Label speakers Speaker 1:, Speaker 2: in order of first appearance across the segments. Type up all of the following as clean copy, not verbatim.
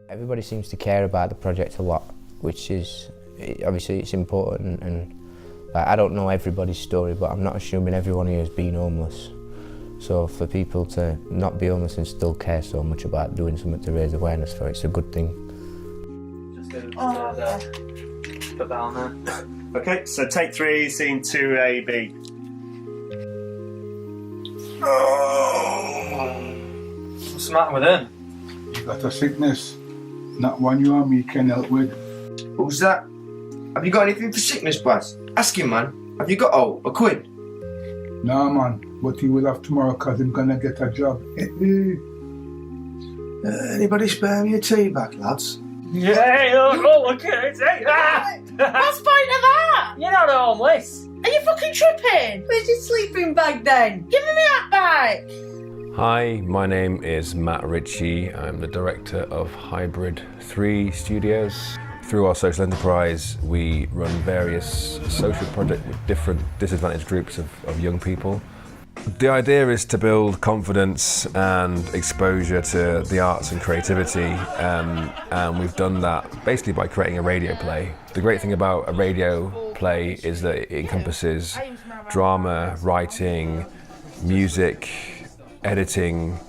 Speaker 1: Everybody seems to care about the project a lot, which is, obviously it's important, and like, I don't know everybody's story, but I'm not assuming everyone here has been homeless. So for people to not be homeless and still care so much about doing something to raise awareness for it, it's a good thing.
Speaker 2: Just put that on there.
Speaker 3: Okay, so take 3, scene 2A, B.
Speaker 2: What's the matter with him?
Speaker 4: You got a sickness, not one you and me can help with.
Speaker 5: Who's that? Have you got anything for sickness, Baz? Ask him, man. Have you got a quid?
Speaker 4: Nah, man, but he will have tomorrow because I'm gonna get a job.
Speaker 5: Anybody spare me a tea bag, lads?
Speaker 2: Hey, look at it. Hey,
Speaker 6: What's the point of that?
Speaker 2: You're not homeless.
Speaker 6: Are you fucking tripping? Where's your sleeping bag then? Give me that back!
Speaker 7: Hi, my name is Matt Ritchie. I'm the director of Hybird 3 Studios. Through our social enterprise, we run various social projects with different disadvantaged groups of young people. The idea is to build confidence and exposure to the arts and creativity, and we've done that basically by creating a radio play. The great thing about a radio play is that it encompasses drama, writing, music, editing,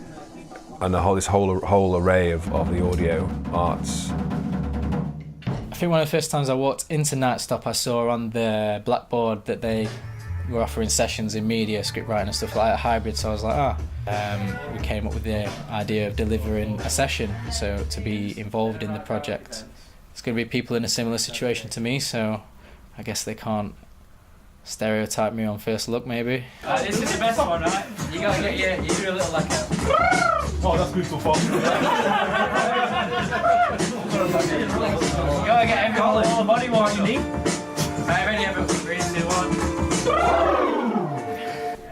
Speaker 7: and this whole array of the audio arts.
Speaker 8: I think one of the first times I walked into Night Stop, I saw on the blackboard that they were offering sessions in media, script writing and stuff like that at Hybrid, so I was like, we came up with the idea of delivering a session, so to be involved in the project. It's going to be people in a similar situation to me, so I guess they can't stereotype me on first look, maybe.
Speaker 2: This is the best one, right? You gotta get you do a little like a...
Speaker 4: Oh, that's good so far.
Speaker 2: You gotta get every all the body what you need. Right, ready, everyone? 3, 2,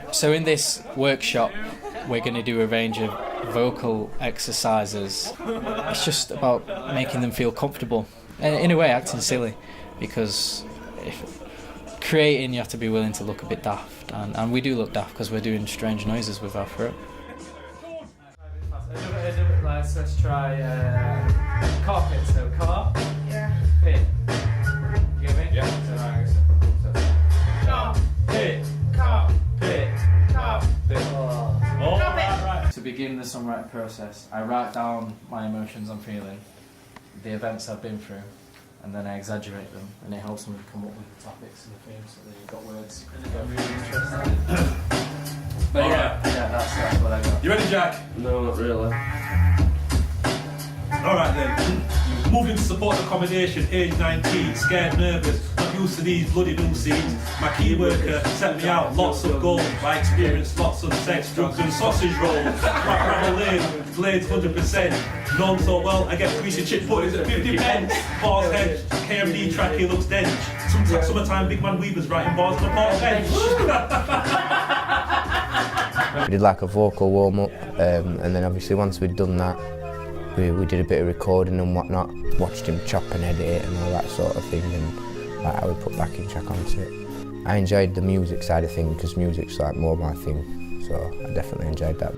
Speaker 2: 1.
Speaker 8: So in this workshop, we're going to do a range of vocal exercises. It's just about making them feel comfortable. And in a way, acting silly, because if creating, you have to be willing to look a bit daft, and we do look daft because we're doing strange noises with our throat.
Speaker 2: Let's try carpet. So car,
Speaker 6: Yeah.
Speaker 2: pit. You get me?
Speaker 7: Yeah.
Speaker 2: Pit, pit.
Speaker 8: To begin the songwriting process, I write down my emotions I'm feeling, the events I've been through, and then I exaggerate them, and it helps me come up with the topics and the themes, so that you've got words. And you get really interested. But yeah, that's what I got.
Speaker 9: You ready, Jack?
Speaker 2: No, not really.
Speaker 9: Alright then. Moved into support accommodation, age 19, scared, nervous, not used to these bloody new scenes. My key worker set me out, lots of gold. I experienced lots of sex, drugs and sausage rolls. Gravel lane, blades 100%. Known so well, I get greasy chip puddings at 50 pence. Bars hedge, KMD track, he looks dench. Summertime, big man weavers writing bars on the park bench.
Speaker 1: We did like a vocal warm-up, and then obviously once we'd done that, we did a bit of recording and whatnot, watched him chop and edit it and all that sort of thing, and like how we put backing track onto it. I enjoyed the music side of things because music's like more my thing, so I definitely enjoyed that.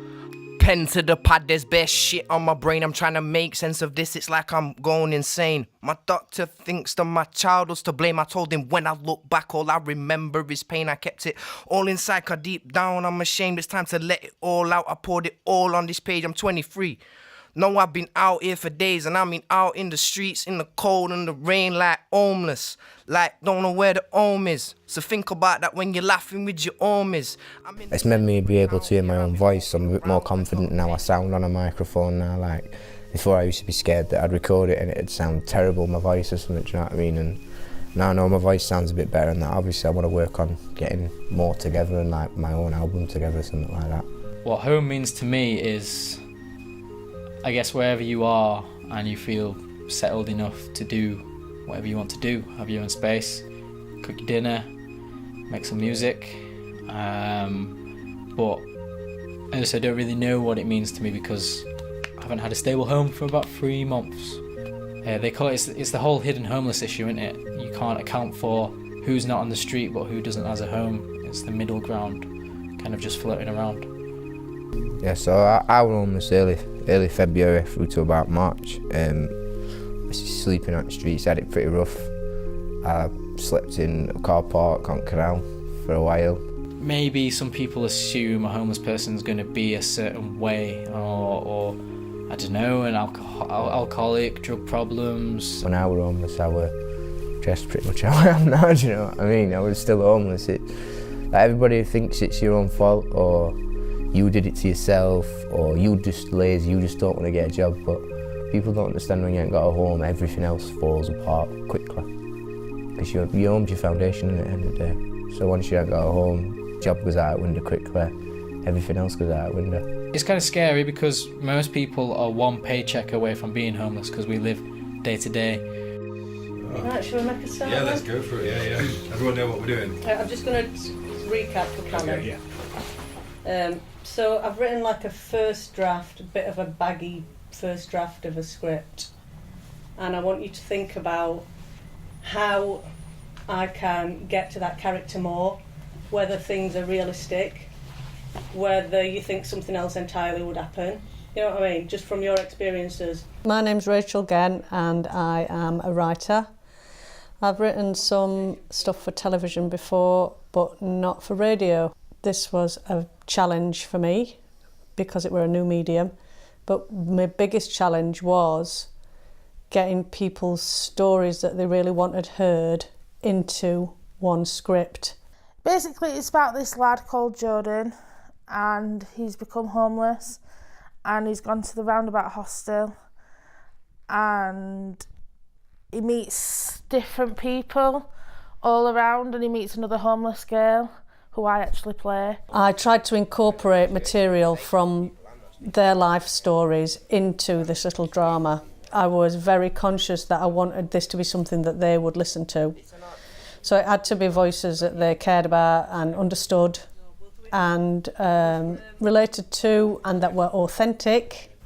Speaker 10: Pen to the pad, there's best shit on my brain. I'm trying to make sense of this, it's like I'm going insane. My doctor thinks that my child was to blame. I told him when I look back, all I remember is pain. I kept it all inside, cause deep down I'm ashamed. It's time to let it all out. I poured it all on this page, I'm 23. No, I've been out here for days, and I mean out in the streets, in the cold and the rain, like homeless. Like, don't know where the home is. So think about that when you're laughing with your homies.
Speaker 1: It's made me be able to hear my own voice. I'm a bit more confident in how I sound on a microphone now. Like, before I used to be scared that I'd record it and it'd sound terrible, my voice or something, do you know what I mean? And now I know my voice sounds a bit better, and that obviously I want to work on getting more together and like my own album together, something like that.
Speaker 8: What home means to me is, I guess, wherever you are and you feel settled enough to do whatever you want to do, have your own space, cook your dinner, make some music. But I just don't really know what it means to me because I haven't had a stable home for about 3 months. They call it, it's the whole hidden homeless issue, isn't it? You can't account for who's not on the street but who doesn't has a home. It's the middle ground, kind of just floating around.
Speaker 1: Yeah, so I was homeless early February through to about March. sleeping on the streets, had it pretty rough. I slept in a car park on Canal for a while.
Speaker 8: Maybe some people assume a homeless person's going to be a certain way, or I don't know, an alcoholic, drug problems.
Speaker 1: When I was homeless, I was dressed pretty much how I am now, do you know what I mean? I was still homeless. Like everybody thinks it's your own fault, or you did it to yourself, or you just lazy, you just don't want to get a job, but people don't understand when you ain't got a home, everything else falls apart quickly. Because your home's your foundation at the end of the day. So once you ain't got a home, job goes out the window quickly, everything else goes out the window.
Speaker 8: It's kind of scary because most people are one paycheck away from being homeless because we live day to day.
Speaker 6: Right, shall we make a start?
Speaker 7: Yeah, let's go for it. Yeah. Everyone know what we're doing.
Speaker 6: I'm just going to recap for Cameron.
Speaker 7: Okay, yeah.
Speaker 6: So I've written like a first draft, a bit of a baggy first draft of a script, and I want you to think about how I can get to that character more, whether things are realistic, whether you think something else entirely would happen. You know what I mean? Just from your experiences.
Speaker 11: My name's Rachel Genn and I am a writer. I've written some stuff for television before, but not for radio. This was a challenge for me because it were a new medium, but my biggest challenge was getting people's stories that they really wanted heard into one script.
Speaker 12: Basically, it's about this lad called Jordan, and he's become homeless, and he's gone to the roundabout hostel, and he meets different people all around, and he meets another homeless girl who I actually play.
Speaker 11: I tried to incorporate material from their life stories into this little drama. I was very conscious that I wanted this to be something that they would listen to. So it had to be voices that they cared about and understood and related to, and that were authentic.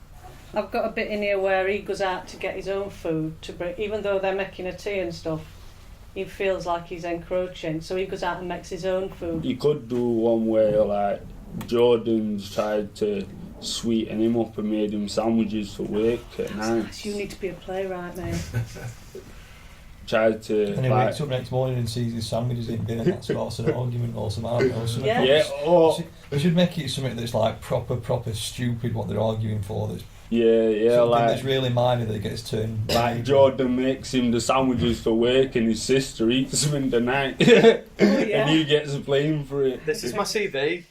Speaker 6: I've got a bit in here where he goes out to get his own food to bring, even though they're making a tea and stuff, he feels like he's encroaching, so he goes out and makes his own food.
Speaker 13: You could do one where like Jordan's tried to sweeten him up and made him sandwiches for work at night.
Speaker 6: You need to be a playwright, mate.
Speaker 13: Tried to.
Speaker 14: And he wakes up next morning and sees his sandwiches in bin, and that starts an argument or some something.
Speaker 6: Yeah.
Speaker 14: We should make it something that's like proper stupid what they're arguing for. That's
Speaker 13: yeah,
Speaker 14: something
Speaker 13: like
Speaker 14: that's really minor that gets turned.
Speaker 13: Like Jordan makes him the sandwiches for work, and his sister eats them in the night, and he gets blamed for it.
Speaker 2: This is my CV.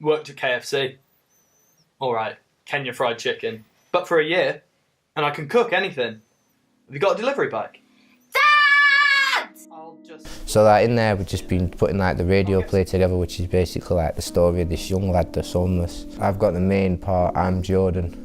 Speaker 2: Worked at KFC. All right, Kenya Fried Chicken, but for a year, and I can cook anything. Have you got a delivery bike?
Speaker 1: So that in there we've just been putting like the radio play together, which is basically like the story of this young lad that's homeless. I've got the main part, I'm Jordan.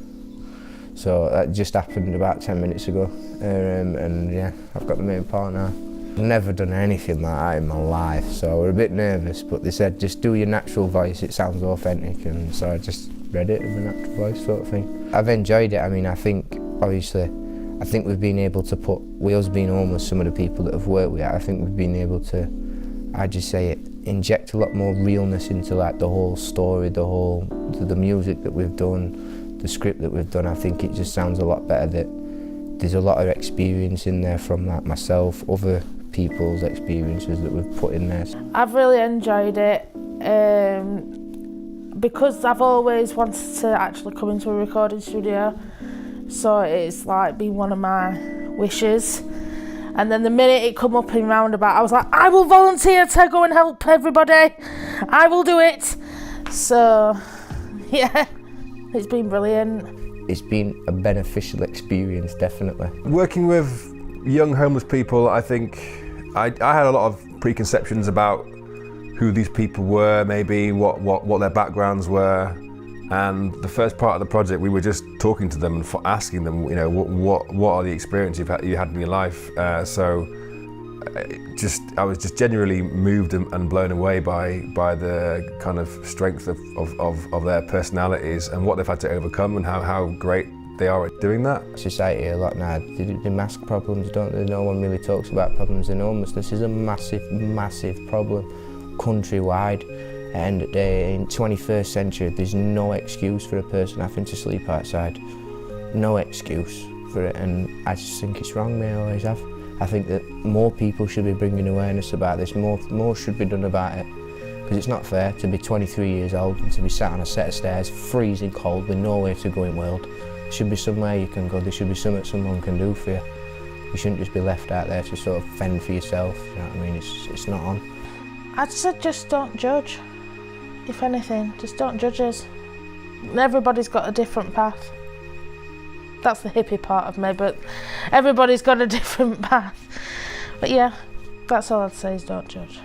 Speaker 1: So that just happened about 10 minutes ago. And yeah, I've got the main part now. I've never done anything like that in my life, so we're a bit nervous, but they said just do your natural voice, it sounds authentic, and so I just read it in my natural voice sort of thing. I've enjoyed it. I mean, I think we've been able to put, Wales being homeless, some of the people that have worked with it, I think we've been able to, inject a lot more realness into like the whole story, the music that we've done, the script that we've done. I think it just sounds a lot better that there's a lot of experience in there from like myself, other people's experiences that we've put in there.
Speaker 12: I've really enjoyed it because I've always wanted to actually come into a recording studio, so it's like been one of my wishes. And then the minute it come up in Roundabout, I was like, I will volunteer to go and help everybody. I will do it. So yeah, it's been brilliant.
Speaker 1: It's been a beneficial experience, definitely.
Speaker 7: Working with young homeless people, I think I had a lot of preconceptions about who these people were, maybe what their backgrounds were. And the first part of the project, we were just talking to them and asking them, you know, what are the experiences you had in your life. So I was just genuinely moved and blown away by the kind of strength of their personalities and what they've had to overcome and how great they are at doing that.
Speaker 1: Society a lot now, they mask problems, don't they? No one really talks about problems in homelessness. This is a massive problem countrywide. At the end of the day, in 21st century, there's no excuse for a person having to sleep outside. No excuse. for it, and I just think it's wrong, mate, I always have. I think that more people should be bringing awareness about this, more should be done about it, because it's not fair to be 23 years old and to be sat on a set of stairs, freezing cold, with nowhere to go in the world. There should be somewhere you can go, there should be something someone can do for you. You shouldn't just be left out there to sort of fend for yourself, you know what I mean? It's not on.
Speaker 12: I'd say just don't judge. If anything, just don't judge us. Everybody's got a different path. That's the hippie part of me, but everybody's got a different path. But yeah, that's all I'd say is don't judge.